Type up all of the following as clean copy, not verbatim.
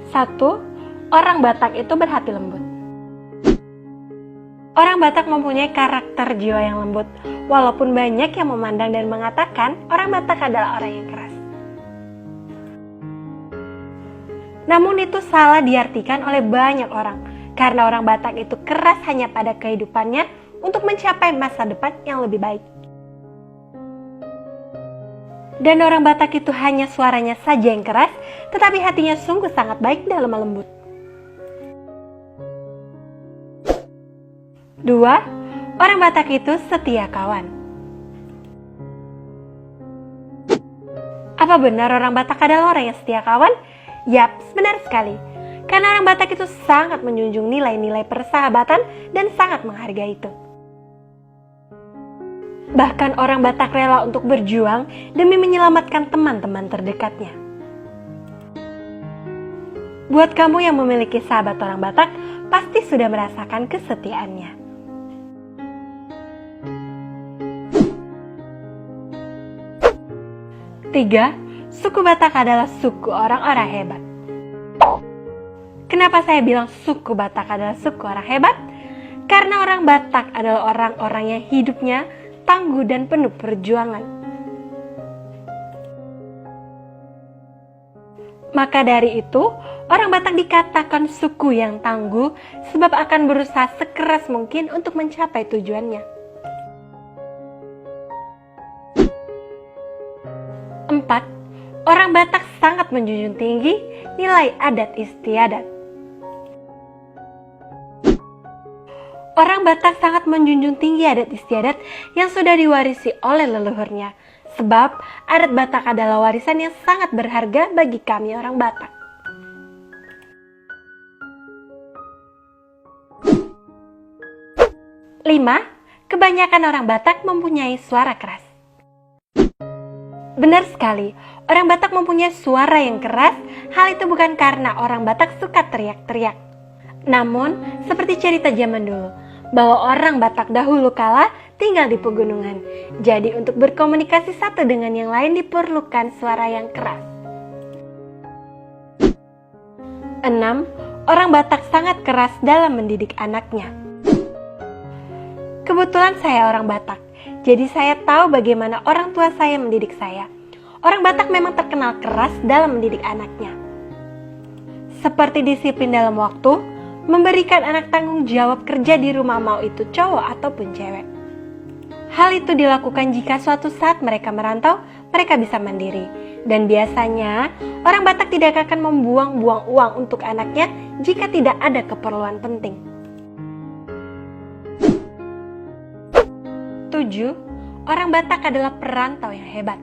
1. Orang Batak itu berhati lembut. Orang Batak mempunyai karakter jiwa yang lembut, walaupun banyak yang memandang dan mengatakan orang Batak adalah orang yang keras. Namun itu salah diartikan oleh banyak orang, karena orang Batak itu keras hanya pada kehidupannya untuk mencapai masa depan yang lebih baik. Dan orang Batak itu hanya suaranya saja yang keras, tetapi hatinya sungguh sangat baik dan lemah lembut. 2. Orang Batak itu setia kawan. Apa benar orang Batak adalah orang yang setia kawan? Yap, benar sekali. Karena orang Batak itu sangat menjunjung nilai-nilai persahabatan dan sangat menghargai itu. Bahkan orang Batak rela untuk berjuang demi menyelamatkan teman-teman terdekatnya. Buat kamu yang memiliki sahabat orang Batak, pasti sudah merasakan kesetiaannya. 3. Suku Batak adalah suku orang-orang hebat. Kenapa saya bilang suku Batak adalah suku orang hebat? Karena orang Batak adalah orang-orang yang hidupnya tangguh dan penuh perjuangan. Maka dari itu, orang Batak dikatakan suku yang tangguh sebab akan berusaha sekeras mungkin untuk mencapai tujuannya. 4. Orang Batak sangat menjunjung tinggi nilai adat istiadat. Orang Batak sangat menjunjung tinggi adat istiadat yang sudah diwarisi oleh leluhurnya, sebab adat Batak adalah warisan yang sangat berharga bagi kami orang Batak. 5. Kebanyakan orang Batak mempunyai suara keras. Benar sekali, orang Batak mempunyai suara yang keras. Hal itu bukan karena orang Batak suka teriak-teriak. Namun, seperti cerita zaman dulu, bahwa orang Batak dahulu kala tinggal di pegunungan. Jadi untuk berkomunikasi satu dengan yang lain diperlukan suara yang keras. 6. Orang Batak sangat keras dalam mendidik anaknya. Kebetulan saya orang Batak. Jadi saya tahu bagaimana orang tua saya mendidik saya. Orang Batak memang terkenal keras dalam mendidik anaknya. Seperti disiplin dalam waktu, memberikan anak tanggung jawab kerja di rumah mau itu cowok ataupun cewek. Hal itu dilakukan jika suatu saat mereka merantau, mereka bisa mandiri. Dan biasanya, orang Batak tidak akan membuang-buang uang untuk anaknya jika tidak ada keperluan penting. 7. Orang Batak adalah perantau yang hebat.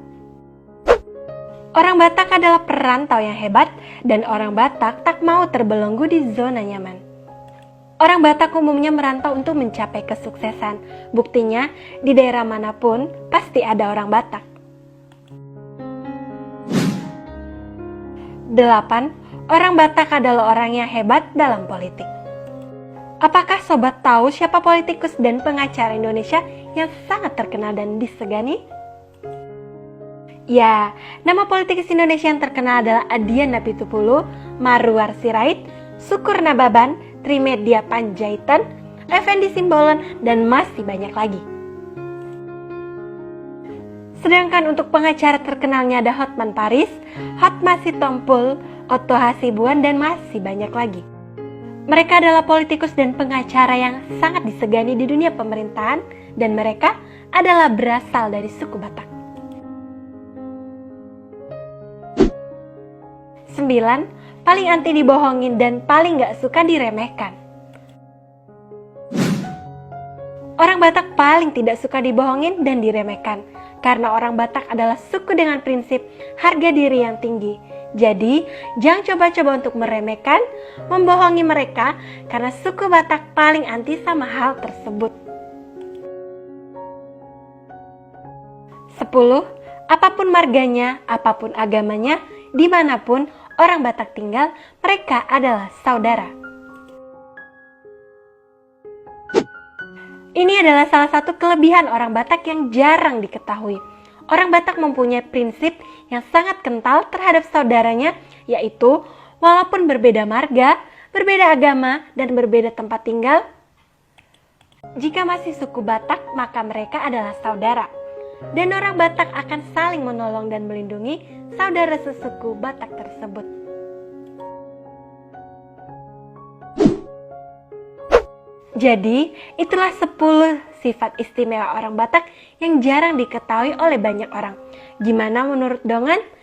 Orang Batak adalah perantau yang hebat dan orang Batak tak mau terbelenggu di zona nyaman. Orang Batak umumnya merantau untuk mencapai kesuksesan. Buktinya, di daerah manapun pasti ada orang Batak. 8. Orang Batak adalah orang yang hebat dalam politik. Apakah sobat tahu siapa politikus dan pengacara Indonesia yang sangat terkenal dan disegani? Ya, nama politikus Indonesia yang terkenal adalah Adian Apitupulu, Marwar Sirait, Sukur Nababan, Trimedia Panjaitan, Effendi Simbolon, dan masih banyak lagi. Sedangkan untuk pengacara terkenalnya ada Hotman Paris, Hotma Sitompul, Otto Hasibuan, dan masih banyak lagi. Mereka adalah politikus dan pengacara yang sangat disegani di dunia pemerintahan dan mereka adalah berasal dari suku Batak. 9. Paling anti dibohongin dan paling gak suka diremehkan. Orang Batak paling tidak suka dibohongin dan diremehkan karena orang Batak adalah suku dengan prinsip harga diri yang tinggi. Jadi, jangan coba-coba untuk meremehkan, membohongi mereka karena suku Batak paling anti sama hal tersebut. 10. Apapun marganya, apapun agamanya, dimanapun orang Batak tinggal, mereka adalah saudara. Ini adalah salah satu kelebihan orang Batak yang jarang diketahui. Orang Batak mempunyai prinsip yang sangat kental terhadap saudaranya, yaitu Walaupun berbeda marga, berbeda agama, dan berbeda tempat tinggal, jika masih suku Batak, maka mereka adalah saudara. Dan orang Batak akan saling menolong dan melindungi saudara sesuku Batak tersebut. Jadi, itulah 10 sifat istimewa orang Batak yang jarang diketahui oleh banyak orang. Gimana menurut Dongan?